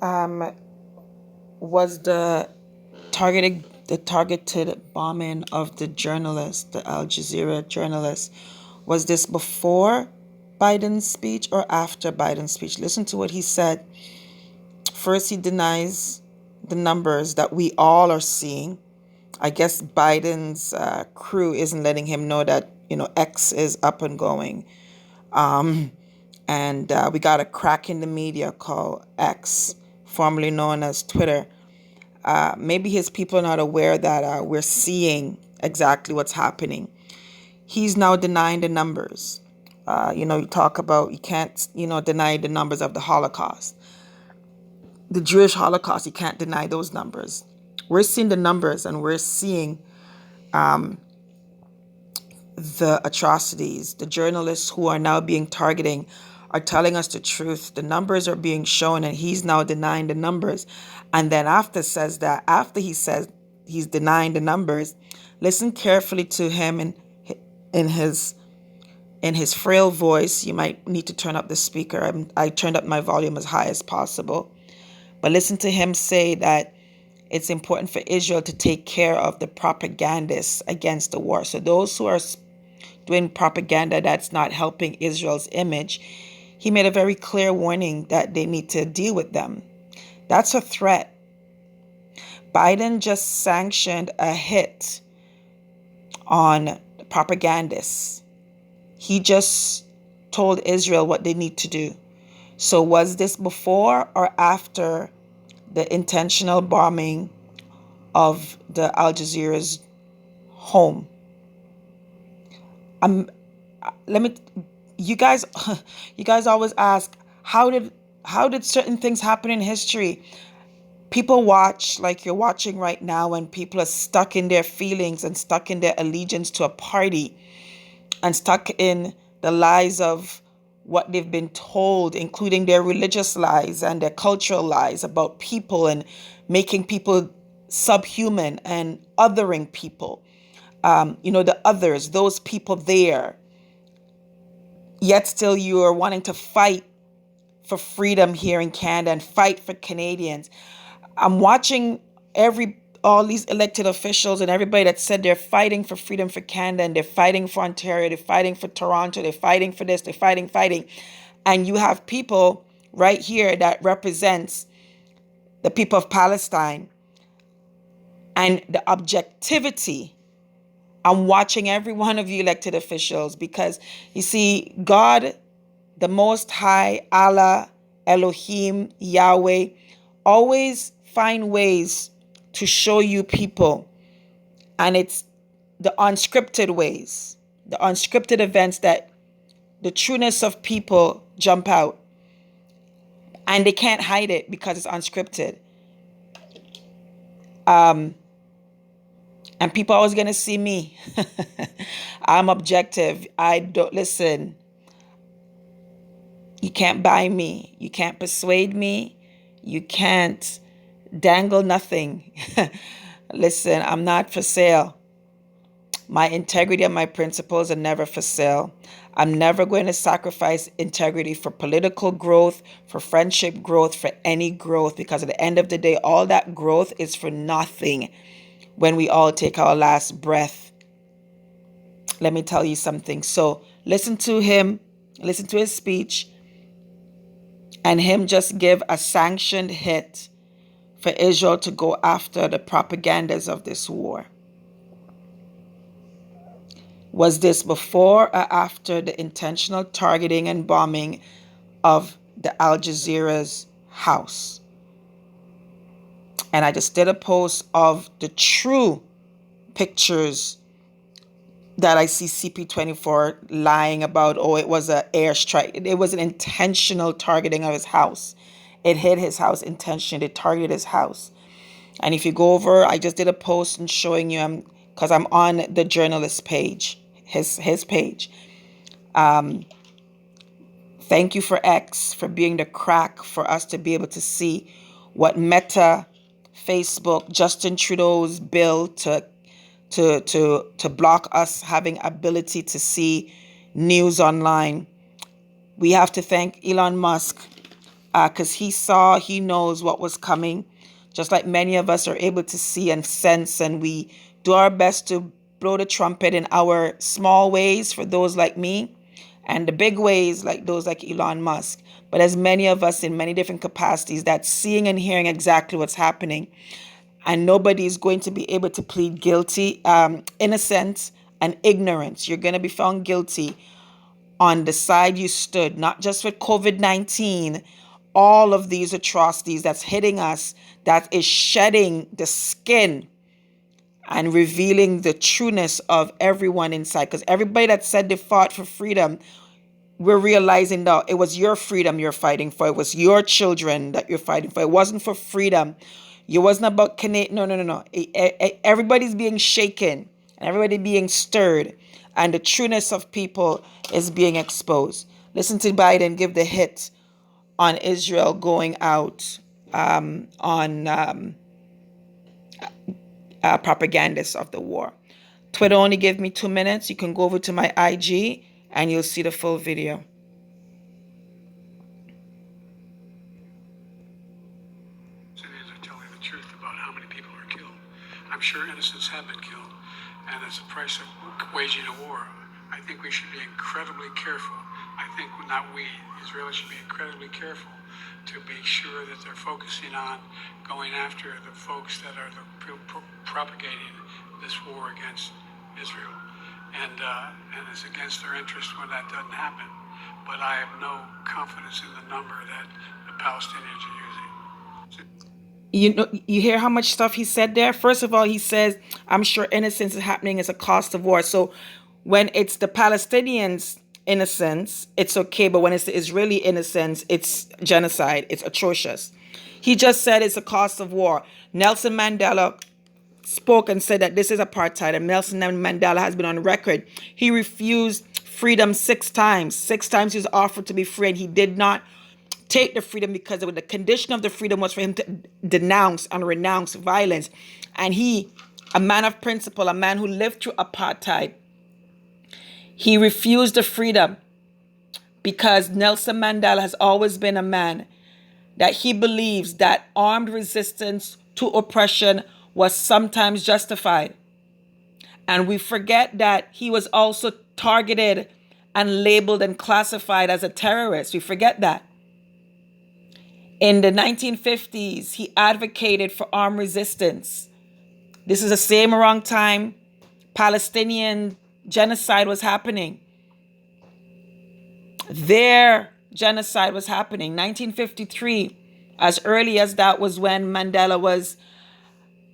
um, was the targeted bombing of the journalist, the Al Jazeera journalist, was this before Biden's speech or after Biden's speech? Listen to what he said. First, he denies the numbers that we all are seeing. I guess Biden's crew isn't letting him know that, X is up and going. And we got a crack in the media called X, formerly known as Twitter. Maybe his people are not aware that we're seeing exactly what's happening. He's now denying the numbers. You talk about you can't, deny the numbers of the Holocaust. The Jewish Holocaust, you can't deny those numbers. We're seeing the numbers and we're seeing the atrocities. The journalists who are now being targeting are telling us the truth. The numbers are being shown and he's now denying the numbers. And then after he says he's denying the numbers, listen carefully to him and in his frail voice. You might need to turn up the speaker. I turned up my volume as high as possible. But listen to him say that it's important for Israel to take care of the propagandists against the war. So those who are doing propaganda that's not helping Israel's image, he made a very clear warning that they need to deal with them. That's a threat. Biden just sanctioned a hit on propagandists. He just told Israel what they need to do. So was this before or after the intentional bombing of the Al Jazeera's home? You guys always ask, how did certain things happen in history? People watch like you're watching right now, and people are stuck in their feelings and stuck in their allegiance to a party and stuck in the lies of what they've been told, including their religious lies and their cultural lies about people and making people subhuman and othering people. The others, those people there. Yet still you are wanting to fight for freedom here in Canada and fight for Canadians. I'm watching all these elected officials and everybody that said they're fighting for freedom for Canada and they're fighting for Ontario, they're fighting for Toronto, they're fighting for this, they're fighting. And you have people right here that represents the people of Palestine and the objectivity. I'm watching every one of you elected officials because you see, God, the Most High, Allah, Elohim, Yahweh, always find ways to show you people. And it's the unscripted ways, the unscripted events that the trueness of people jump out. And they can't hide it because it's unscripted. And people are always going to see me. I'm objective. I don't listen. You can't buy me. You can't persuade me. You can't dangle nothing. Listen, I'm not for sale. My integrity and my principles are never for sale. I'm never going to sacrifice integrity for political growth, for friendship growth, for any growth, because at the end of the day, all that growth is for nothing when we all take our last breath. Let me tell you something. So listen to him, listen to his speech, and him just give a sanctioned hit for Israel to go after the propagandas of this war. Was this before or after the intentional targeting and bombing of the Al Jazeera's house? And I just did a post of the true pictures that I see CP24 lying about, it was an airstrike. It was an intentional targeting of his house. It hit his house intentionally. It targeted his house. And if you go over, I just did a post and showing you, because I'm on the journalist page, his page. Thank you for X for being the crack for us to be able to see what Meta, Facebook, Justin Trudeau's bill to block us having ability to see news online. We have to thank Elon Musk because he knows what was coming, just like many of us are able to see and sense, and we do our best to blow the trumpet in our small ways for those like me, and the big ways like those like Elon Musk. But as many of us in many different capacities, that's seeing and hearing exactly what's happening, and nobody is going to be able to plead guilty, innocence and ignorance. You're going to be found guilty on the side you stood, not just with COVID-19, all of these atrocities that's hitting us, that is shedding the skin and revealing the trueness of everyone inside. Because everybody that said they fought for freedom, we're realizing that it was your freedom you're fighting for. It was your children that you're fighting for. It wasn't for freedom. It wasn't about Canadian. No, no, no, no. Everybody's being shaken and everybody being stirred, and the trueness of people is being exposed. Listen to Biden give the hit on Israel going out on propagandists of the war. Twitter only gave me 2 minutes. You can go over to my IG and you'll see the full video. Syrians are telling the truth about how many people are killed. I'm sure innocents have been killed, and as a price of waging a war, I think we should be incredibly careful. I think not we, Israelis should be incredibly careful to be sure that they're focusing on going after the folks that are propagating this war against Israel. And it's against their interest when that doesn't happen. But I have no confidence in the number that the Palestinians are using. You hear how much stuff he said there? First of all, he says, I'm sure innocence is happening as a cost of war. So when it's the Palestinians' innocence, it's okay. But when it's the Israeli innocence, it's genocide. It's atrocious. He just said it's a cost of war. Nelson Mandela spoke and said that this is apartheid, and Nelson Mandela has been on record. He refused freedom 6 times. 6 times he was offered to be free, and he did not take the freedom because the condition of the freedom was for him to denounce and renounce violence. And he, a man of principle, a man who lived through apartheid, he refused the freedom because Nelson Mandela has always been a man that he believes that armed resistance to oppression was sometimes justified. And we forget that he was also targeted and labeled and classified as a terrorist. We forget that. In the 1950s, he advocated for armed resistance. This is the same around time Palestinian genocide was happening. Their genocide was happening. 1953, as early as that, was when Mandela was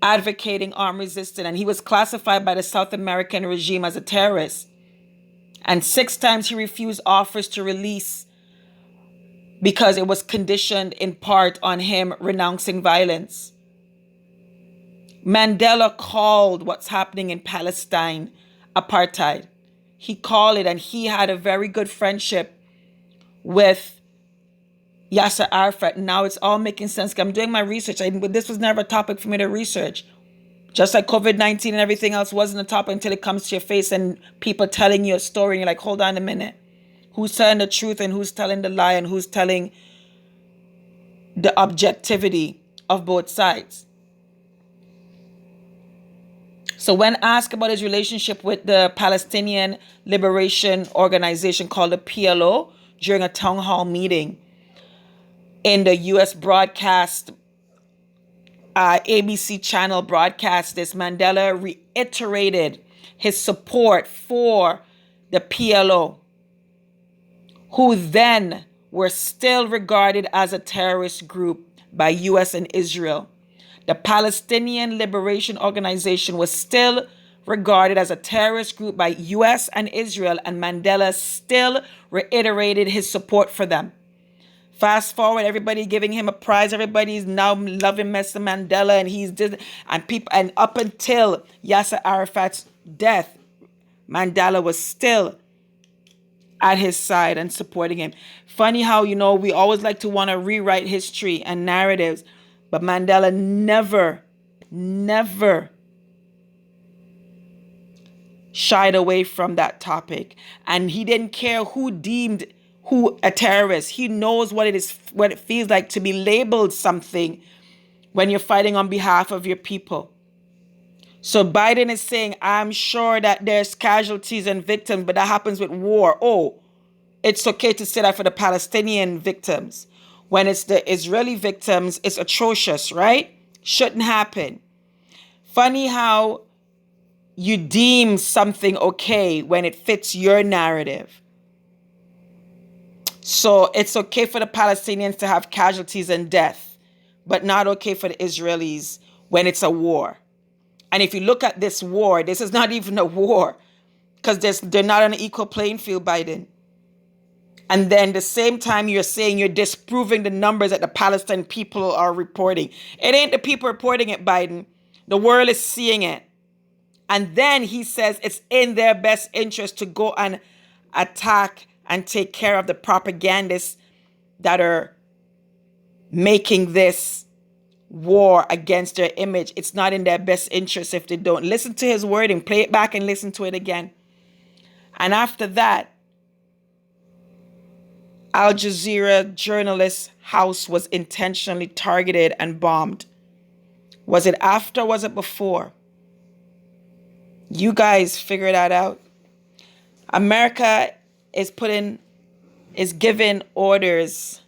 advocating armed resistance, and he was classified by the South American regime as a terrorist. And 6 times he refused offers to release because it was conditioned in part on him renouncing violence. Mandela called what's happening in Palestine apartheid. He called it, and he had a very good friendship with Yasser Arafat. Now it's all making sense. I'm doing my research. This was never a topic for me to research. Just like COVID-19 and everything else wasn't a topic until it comes to your face and people telling you a story. And you're like, hold on a minute. Who's telling the truth and who's telling the lie and who's telling the objectivity of both sides? So when asked about his relationship with the Palestinian Liberation Organization called the PLO during a town hall meeting in the U.S. broadcast, ABC channel broadcast this, Mandela reiterated his support for the PLO, who then were still regarded as a terrorist group by U.S. and Israel. The Palestinian Liberation Organization was still regarded as a terrorist group by U.S. and Israel, and Mandela still reiterated his support for them. Fast forward, everybody giving him a prize. Everybody's now loving Mr. Mandela, and up until Yasser Arafat's death, Mandela was still at his side and supporting him. Funny how, we always like to want to rewrite history and narratives, but Mandela never shied away from that topic. And he didn't care who who a terrorist. He knows what it is, what it feels like to be labeled something when you're fighting on behalf of your people. So Biden is saying, I'm sure that there's casualties and victims, but that happens with war. Oh, it's okay to say that for the Palestinian victims. When it's the Israeli victims, it's atrocious, right? Shouldn't happen. Funny how you deem something okay when it fits your narrative. So it's okay for the Palestinians to have casualties and death, but not okay for the Israelis when it's a war. And if you look at this war, this is not even a war because they're not on an equal playing field, Biden. And then the same time you're saying you're disproving the numbers that the Palestinian people are reporting. It ain't the people reporting it, Biden. The world is seeing it. And then he says it's in their best interest to go and attack and take care of the propagandists that are making this war against their image. It's not in their best interest if they don't. Listen to his wording. Play it back and listen to it again. And after that, Al Jazeera journalist's house was intentionally targeted and bombed. Was it after? Was it before? You guys figure that out. America is giving orders,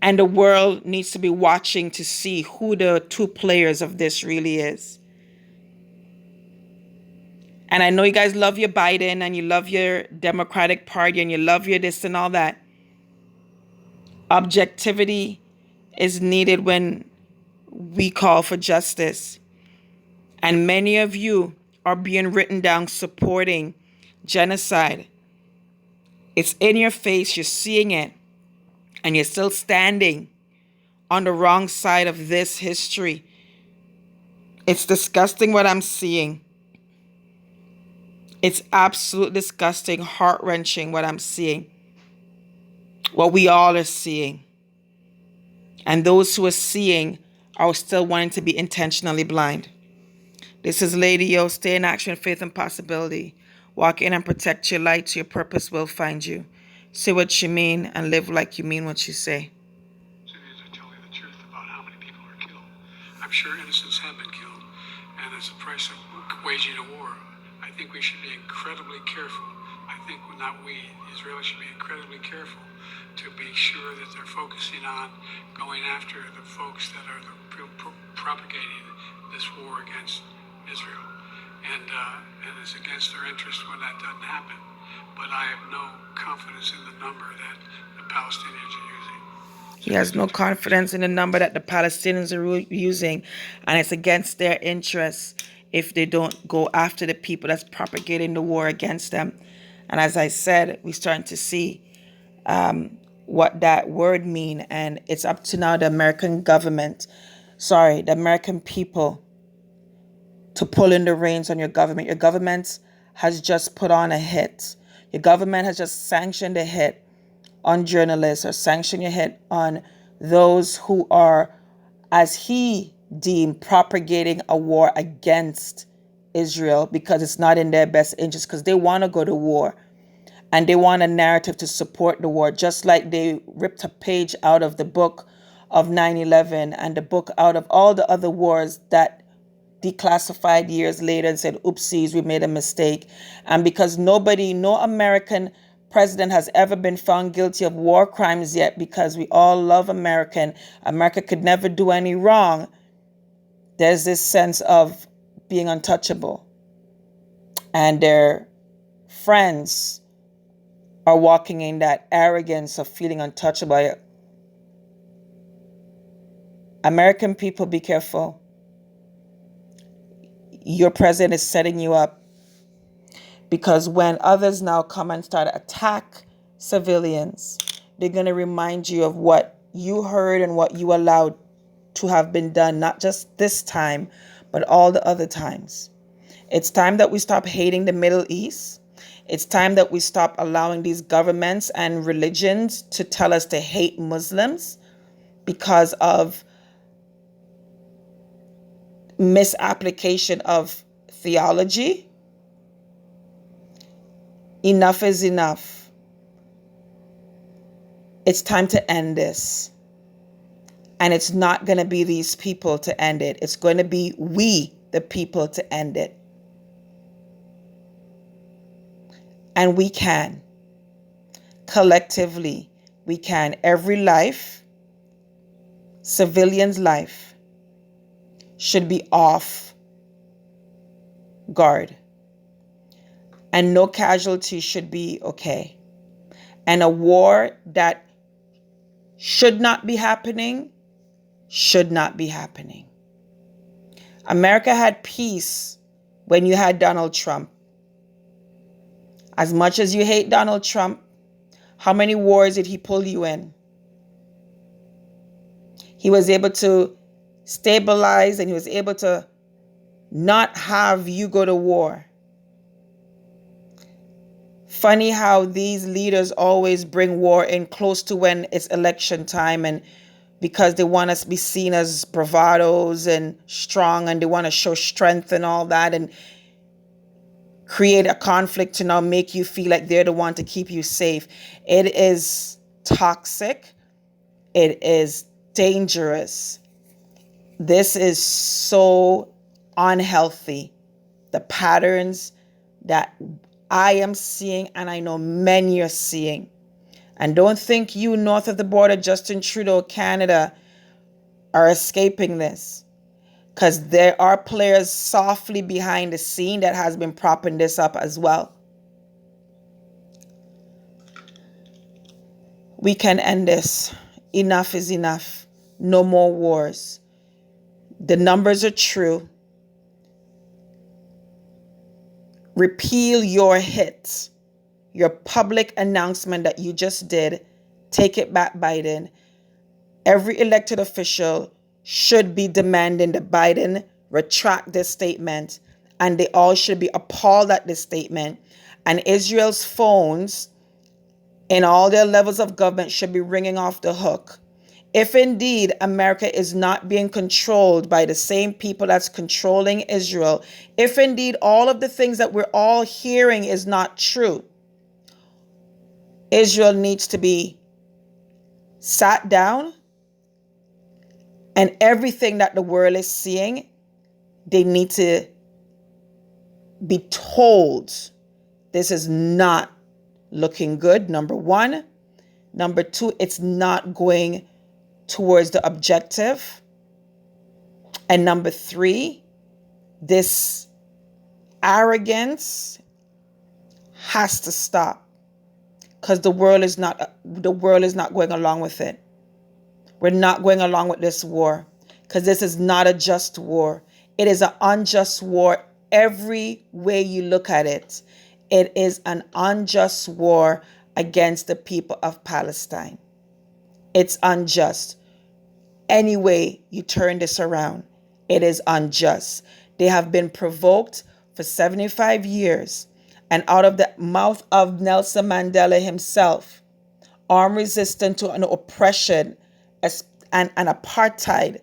and the world needs to be watching to see who the two players of this really is. And I know you guys love your Biden and you love your Democratic Party and you love your this and all that. Objectivity is needed when we call for justice. And many of you are being written down supporting genocide. It's in your face, you're seeing it, and you're still standing on the wrong side of this history. It's disgusting what I'm seeing. It's absolutely disgusting, heart-wrenching what I'm seeing. What we all are seeing. And those who are seeing are still wanting to be intentionally blind. This is Lady Yo. Stay in action, faith, and possibility. Walk in and protect your light. Your purpose will find you. Say what you mean and live like you mean what you say. Syrians are telling the truth about how many people are killed. I'm sure innocents have been killed, and as a price of waging a war, I think we should be incredibly careful. I think not we, Israel should be incredibly careful to be sure that they're focusing on going after the folks that are propagating this war against Israel. And it's against their interest when that doesn't happen. But I have no confidence in the number that the Palestinians are using. He has no confidence in the number that the Palestinians are using, and it's against their interests if they don't go after the people that's propagating the war against them. And as I said, we're starting to see what that word mean, and it's up to now the American people to pull in the reins on your government. Your government has just put on a hit. Your government has just sanctioned a hit on journalists or sanctioned a hit on those who are, as he deemed, propagating a war against Israel because it's not in their best interest, because they want to go to war and they want a narrative to support the war, just like they ripped a page out of the book of 9/11 and the book out of all the other wars that declassified years later and said, oopsies, we made a mistake. And because no American president has ever been found guilty of war crimes yet, because we all love America could never do any wrong, there's this sense of being untouchable. And their friends are walking in that arrogance of feeling untouchable. American people, be careful. Your president is setting you up, because when others now come and start to attack civilians, they're going to remind you of what you heard and what you allowed to have been done, not just this time, but all the other times. It's time that we stop hating the Middle East. It's time that we stop allowing these governments and religions to tell us to hate Muslims because of misapplication of theology. Enough is enough. It's time to end this. And it's not going to be these people to end it. It's going to be we, the people, to end it. And we can. Collectively, we can. Every life, civilian's life, should be off guard. And no casualties should be okay. And a war that should not be happening, should not be happening. America had peace when you had Donald Trump. As much as you hate Donald Trump, how many wars did he pull you in? He was able to stabilize and he was able to not have you go to war. Funny how these leaders always bring war in close to when it's election time, and because they want us to be seen as bravados and strong, and they want to show strength and all that, and create a conflict to now make you feel like they're the one to keep you safe. It is toxic. It is dangerous. This is so unhealthy. The patterns that I am seeing, and I know many are seeing. And don't think you north of the border, Justin Trudeau, Canada, are escaping this. Because there are players softly behind the scene that has been propping this up as well. We can end this. Enough is enough. No more wars. The numbers are true. Repeal your hit, your public announcement that you just did. Take it back, Biden. Every elected official should be demanding that Biden retract this statement, and they all should be appalled at this statement. And Israel's phones in all their levels of government should be ringing off the hook. If indeed America is not being controlled by the same people that's controlling Israel, if indeed all of the things that we're all hearing is not true, Israel needs to be sat down, and everything that the world is seeing, they need to be told this is not looking good, number one. Number two, it's not going towards the objective. And number three, this arrogance has to stop, because the world is not going along with it. We're not going along with this war, because this is not a just war. It is an unjust war every way you look at it. It is an unjust war against the people of Palestine. It's unjust. Any way you turn this around, it is unjust. They have been provoked for 75 years, and out of the mouth of Nelson Mandela himself, armed resistance to an oppression and an apartheid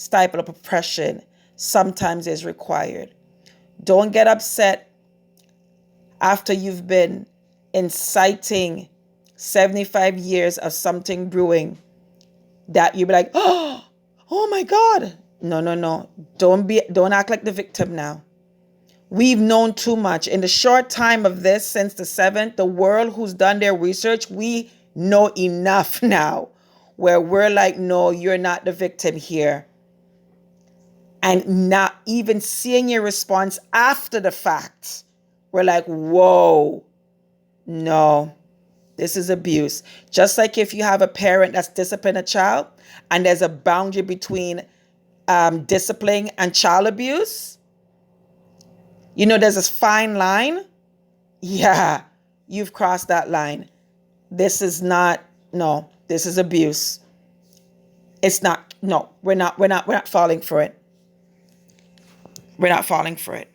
type of oppression sometimes is required. Don't get upset after you've been inciting 75 years of something brewing that you be like, oh my God. No. Don't act like the victim now. We've known too much. In the short time of this, since the 7th, the world who's done their research, we know enough now where we're like, no, you're not the victim here. And not even seeing your response after the fact, we're like, whoa, no, this is abuse. Just like if you have a parent that's disciplining a child and there's a boundary between discipline and child abuse, there's this fine line. Yeah, you've crossed that line. This is not, no, this is abuse. It's not, no, we're not falling for it. We're not falling for it.